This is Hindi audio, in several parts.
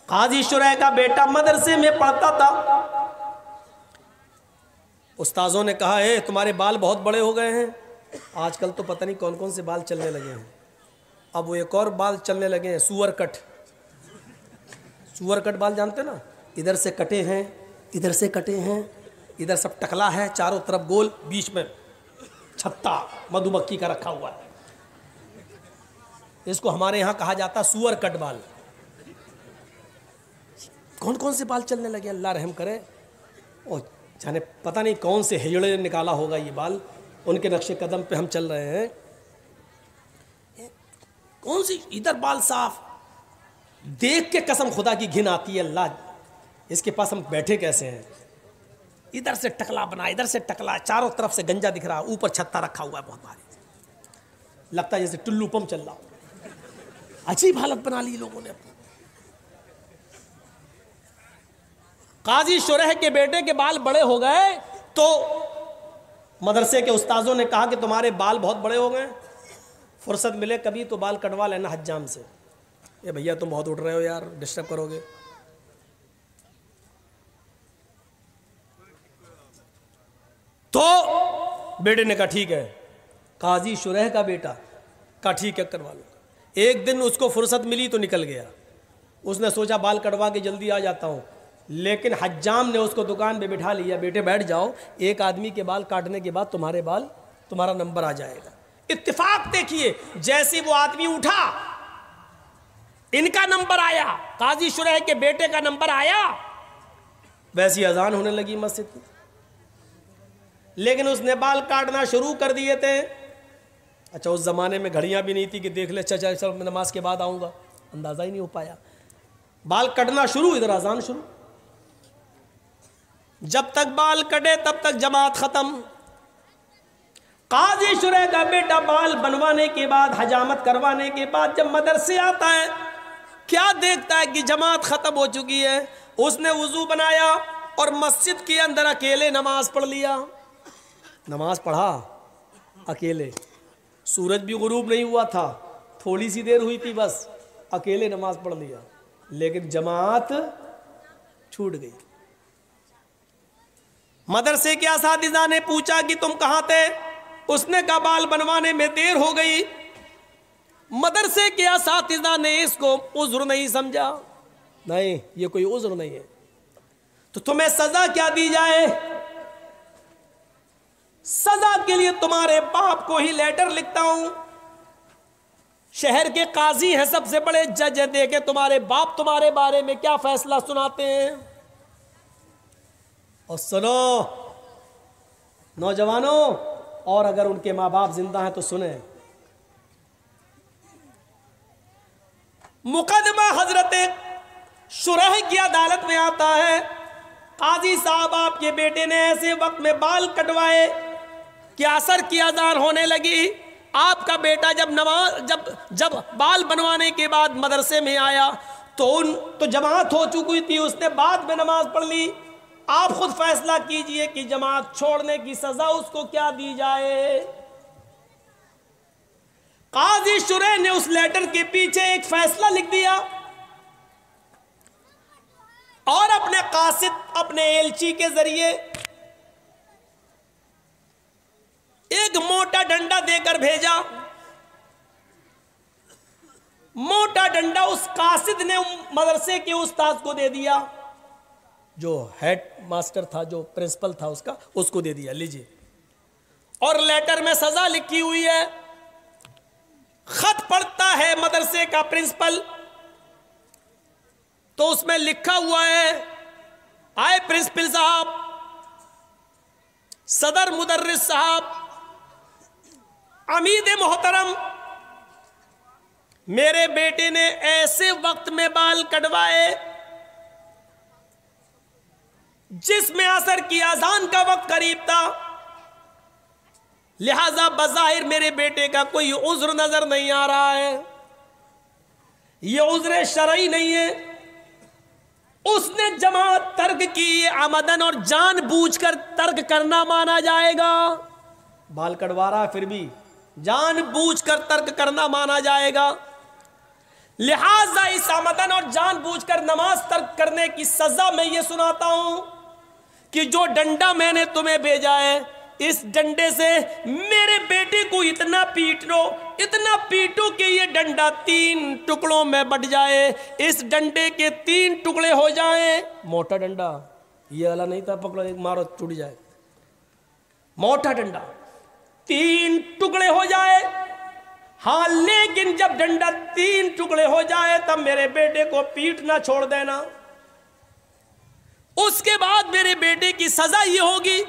काजी शुरैह का बेटा मदरसे में पढ़ता था। उस्ताजों ने कहा है तुम्हारे बाल बहुत बड़े हो गए हैं। आजकल तो पता नहीं कौन कौन से बाल चलने लगे हैं। अब वो एक और बाल चलने लगे हैं, सुअर कट। सुअर कट बाल जानते ना, इधर से कटे हैं, इधर से कटे हैं, इधर सब टकला है, चारों तरफ गोल, बीच में छत्ता मधुमक्खी का रखा हुआ है। इसको हमारे यहाँ कहा जाता सुअर कट बाल। कौन कौन से बाल चलने लगे, अल्लाह रहम करे। ओ जाने पता नहीं कौन से हिजड़े निकाला होगा ये बाल, उनके नक्शे कदम पे हम चल रहे हैं। कौन सी इधर बाल साफ, देख के कसम खुदा की घिन आती है, अल्लाह इसके पास हम बैठे कैसे हैं। इधर से टकला बना, इधर से टकला, चारों तरफ से गंजा दिख रहा, ऊपर छत्ता रखा हुआ है बहुत भारी, लगता है जैसे टुल्लू पंप चल रहा। अजीब हालत बना ली लोगों ने। काजी शुरैह के बेटे के बाल बड़े हो गए तो मदरसे के उस्ताजों ने कहा कि तुम्हारे बाल बहुत बड़े हो गए, फुर्सत मिले कभी तो बाल कटवा लेना हज्जाम से। ये भैया तुम बहुत उठ रहे हो यार, डिस्टर्ब करोगे। तो बेटे ने कहा ठीक है। काजी शुरैह का बेटा कहा ठीक है करवा लो। एक दिन उसको फुर्सत मिली तो निकल गया। उसने सोचा बाल कटवा के जल्दी आ जाता हूं, लेकिन हज्जाम ने उसको दुकान पे बिठा लिया, बेटे बैठ जाओ, एक आदमी के बाल काटने के बाद तुम्हारा नंबर आ जाएगा। इत्तेफाक देखिए, जैसे वो आदमी उठा इनका नंबर आया, काजी शुरैह के बेटे का नंबर आया, वैसी अजान होने लगी मस्जिद में। लेकिन उसने बाल काटना शुरू कर दिए थे। अच्छा उस जमाने में घड़ियां भी नहीं थी कि देख ले चल मैं नमाज के बाद आऊंगा, अंदाजा ही नहीं हो पाया। बाल कटना शुरू, इधर अजान शुरू। जब तक बाल कटे तब तक जमात खत्म। काजी शुरैह का बेटा बाल बनवाने के बाद, हजामत करवाने के बाद जब मदरसे आता है, क्या देखता है कि जमात खत्म हो चुकी है। उसने वुजू बनाया और मस्जिद के अंदर अकेले नमाज पढ़ लिया। नमाज पढ़ा अकेले, सूरज भी गुरूब नहीं हुआ था, थोड़ी सी देर हुई थी बस, अकेले नमाज पढ़ लिया, लेकिन जमात छूट गई। मदरसे के असातिज़ा ने पूछा कि तुम कहाँ थे? उसने कहा बाल बनवाने में देर हो गई। मदरसे के असातिज़ा ने इसको उज़्र नहीं समझा। नहीं ये कोई उज़्र नहीं है, तो तुम्हें सजा क्या दी जाए? सजा के लिए तुम्हारे बाप को ही लेटर लिखता हूं। शहर के काजी हैं, सबसे बड़े जज हैं, देखे तुम्हारे बाप तुम्हारे बारे में क्या फैसला सुनाते हैं। और सुनो नौजवानों, और अगर उनके माँ बाप जिंदा हैं तो सुने। मुकदमा हजरत शुरैह की अदालत में आता है। काजी साहब आपके बेटे ने ऐसे वक्त में बाल कटवाए कि असर की अजान होने लगी। आपका बेटा जब बाल बनवाने के बाद मदरसे में आया तो जमात हो चुकी थी, उसने बाद में नमाज पढ़ ली। आप खुद फैसला कीजिए कि जमात छोड़ने की सजा उसको क्या दी जाए। काजी शुरैह ने उस लेटर के पीछे एक फैसला लिख दिया और अपने कासिद, अपने एलची के जरिए एक मोटा डंडा देकर भेजा। मोटा डंडा उस कासिद ने मदरसे के उस्ताद को दे दिया, जो हेड मास्टर था, जो प्रिंसिपल था उसको दे दिया, लीजिए। और लेटर में सजा लिखी हुई है। खत पढ़ता है मदरसे का प्रिंसिपल, तो उसमें लिखा हुआ है, आए प्रिंसिपल साहब, सदर मुदर्रिस साहब, अमीद मोहतरम, मेरे बेटे ने ऐसे वक्त में बाल कटवाए जिसमें असर की अजान का वक्त करीब था, लिहाजा बज़ाहिर मेरे बेटे का कोई उज़्र नजर नहीं आ रहा है, यह उज़्र शरई नहीं है। उसने जमात तर्क की, आमदन और जानबूझकर तर्क करना माना जाएगा। बाल कटवा रहा फिर भी जानबूझकर तर्क करना माना जाएगा। लिहाजा इस आमदन और जानबूझकर नमाज तर्क करने की सजा मैं ये सुनाता हूं कि जो डंडा मैंने तुम्हें भेजा है, इस डंडे से मेरे बेटे को इतना पीटो कि ये डंडा 3 टुकड़ों में बट जाए, इस डंडे के 3 टुकड़े हो जाएं। मोटा डंडा, ये वाला नहीं था पकड़ो एक मारो टूट जाए, मोटा डंडा 3 टुकड़े हो जाए। हाँ, लेकिन जब डंडा 3 टुकड़े हो जाए तब मेरे बेटे को पीटना छोड़ देना। उसके बाद मेरे बेटे की सजा ये होगी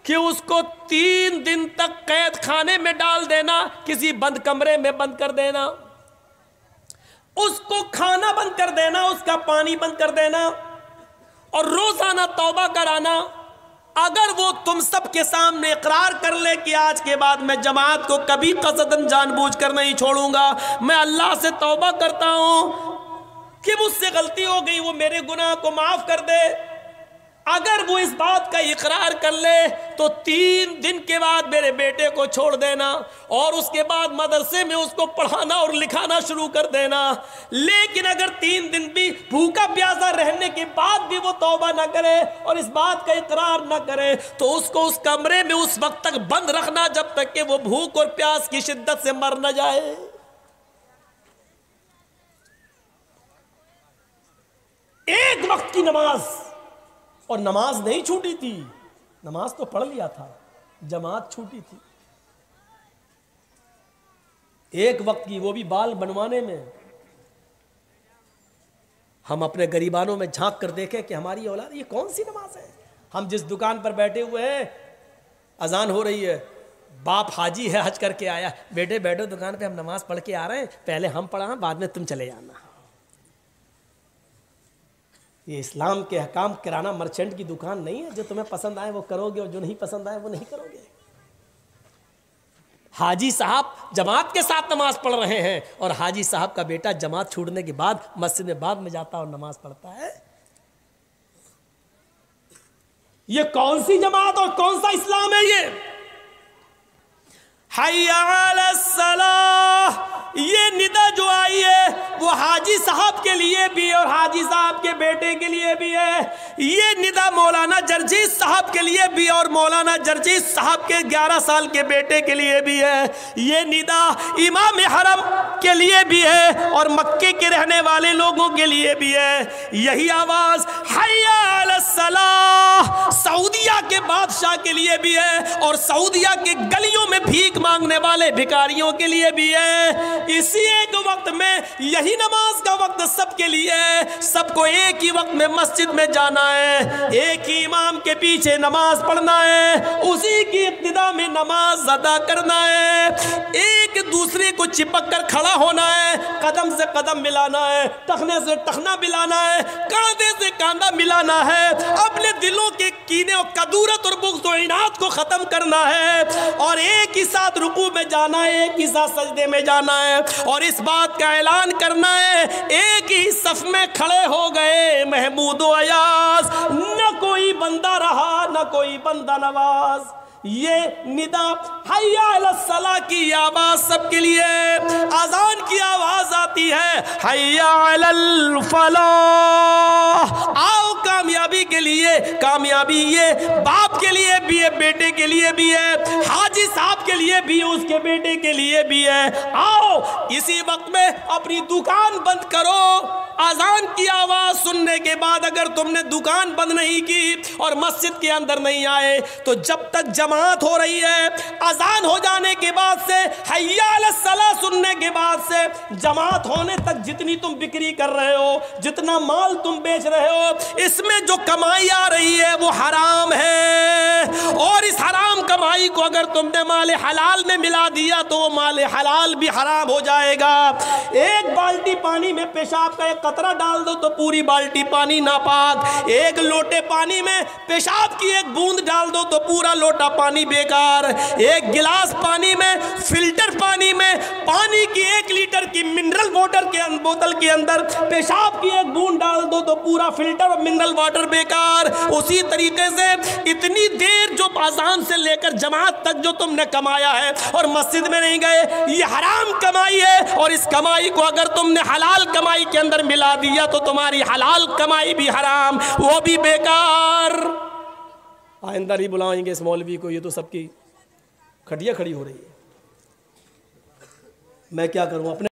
कि उसको 3 दिन तक कैद खाने में डाल देना, किसी बंद कमरे में बंद कर देना, उसको खाना बंद कर देना, उसका पानी बंद कर देना और रोजाना तौबा कराना। अगर वो तुम सबके सामने इकरार कर ले कि आज के बाद मैं जमात को कभी कसदन जानबूझकर नहीं छोड़ूंगा, मैं अल्लाह से तौबा करता हूं कि मुझसे गलती हो गई, वो मेरे गुनाह को माफ कर दे, अगर वो इस बात का इकरार कर ले तो 3 दिन के बाद मेरे बेटे को छोड़ देना और उसके बाद मदरसे में उसको पढ़ाना और लिखाना शुरू कर देना। लेकिन अगर 3 दिन भी भूखा प्यासा रहने के बाद भी वो तौबा ना करे और इस बात का इकरार ना करे तो उसको उस कमरे में उस वक्त तक बंद रखना जब तक कि वो भूख और प्यास की शिद्दत से मर न जाए। एक वक्त की नमाज, और नमाज नहीं छूटी थी, नमाज तो पढ़ लिया था, जमात छूटी थी एक वक्त की, वो भी बाल बनवाने में। हम अपने गरीबानों में झांक कर देखें कि हमारी औलाद ये कौन सी नमाज है। हम जिस दुकान पर बैठे हुए हैं, अजान हो रही है, बाप हाजी है, हज करके आया, बेटे बैठो दुकान पे, हम नमाज पढ़ के आ रहे हैं, पहले हम पढ़ा बाद में तुम चले जाना। ये इस्लाम के हकाम किराना मर्चेंट की दुकान नहीं है, जो तुम्हें पसंद आए वो करोगे और जो नहीं पसंद आए वो नहीं करोगे। हाजी साहब जमात के साथ नमाज पढ़ रहे हैं और हाजी साहब का बेटा जमात छूटने के बाद मस्जिद में बाद में जाता और नमाज पढ़ता है। ये कौन सी जमात और कौन सा इस्लाम है ये? हय्या अलस सलाह, ये निदा जो आई है वो हाजी साहब के लिए भी और हाजी साहब के बेटे के लिए भी है। ये निदा मौलाना जर्जीस साहब के लिए भी और मौलाना जर्जीस साहब के 11 साल के बेटे के लिए भी है। ये निदा इमाम हरम के लिए भी है और मक्के के रहने वाले लोगों के लिए भी है। यही आवाज हय्या अलस सलाह सऊदिया के बादशाह के लिए भी है और सऊदिया के गलियों में भीख मांगने वाले भिखारियों के लिए भी है। इसी एक वक्त में यही नमाज का वक्त सबके लिए है। सबको एक ही वक्त में मस्जिद में जाना है, एक ही इमाम के पीछे नमाज पढ़ना है, उसी की इब्तिदा में नमाज अदा करना है, एक दूसरे को चिपक कर खड़ा होना है, कदम से कदम मिलाना है, टखने से टखना मिलाना है, कांधे से कांधा मिलाना है, अपने दिलों के कीने और कदूरत और बुग़्ज़ और इनाद को खत्म करना है और एक ही साथ रुकू में जाना है, एक ही साथ सजदे में जाना है और इस बात का ऐलान करना है, एक ही सफ में खड़े हो गए महमूद व अयाज, न कोई बंदा रहा न कोई बंदा नवाज। ये निदा हय्या अलस सलाह की आवाज सबके लिए, अजान की आवाज आती है हय्या अलल फलाह, आओ कामयाबी के लिए। कामयाबी ये बाप के लिए भी है, बेटे के लिए भी है, हाजी साहब के लिए भी है, उसके बेटे के लिए भी है। आओ इसी वक्त में अपनी दुकान बंद करो। अजान की आवाज सुनने के बाद अगर तुमने दुकान बंद नहीं की और मस्जिद के अंदर नहीं आए तो जब तक जमात हो रही है, अजान हो जाने के बाद से, हय्या अलस सलाह सुनने के बाद से, जमात होने तक जितनी तुम बिक्री कर रहे हो, जितना माल तुम बेच रहे हो, इसमें जो कमाई आ रही है वो हराम है और इस हराम कमाई को अगर तुमने माल हलाल में मिला दिया तो वो माल हलाल भी हराम हो जाएगा। एक बाल्टी पानी में पेशाब का एक कतरा डाल दो तो पूरी पूरी बाल्टी पानी नापाक, एक लोटे पानी में पेशाब की एक बूंद डाल दो तो पूरा लोटा पानी बेकार, एक गिलास पानी में, फिल्टर पानी में, पानी की 1 लीटर की मिनरल वाटर के बोतल के अंदर पेशाब की एक बूंद डाल दो तो पूरा फिल्टर और मिनरल वाटर बेकार। उसी तरीके से इतनी देर जो अज़ान से लेकर जमात तक जो तुमने कमाया है और मस्जिद में नहीं गए, ये हराम कमाई है, और इस कमाई को अगर तुमने हलाल कमाई के अंदर मिला दिया तो तुम्हारी हलाल कमाई भी हराम, वो भी बेकार। आइंदा ही बुलाएंगे इस मौलवी को, ये तो सबकी खटिया खड़ी हो रही है। मैं क्या करूं अपने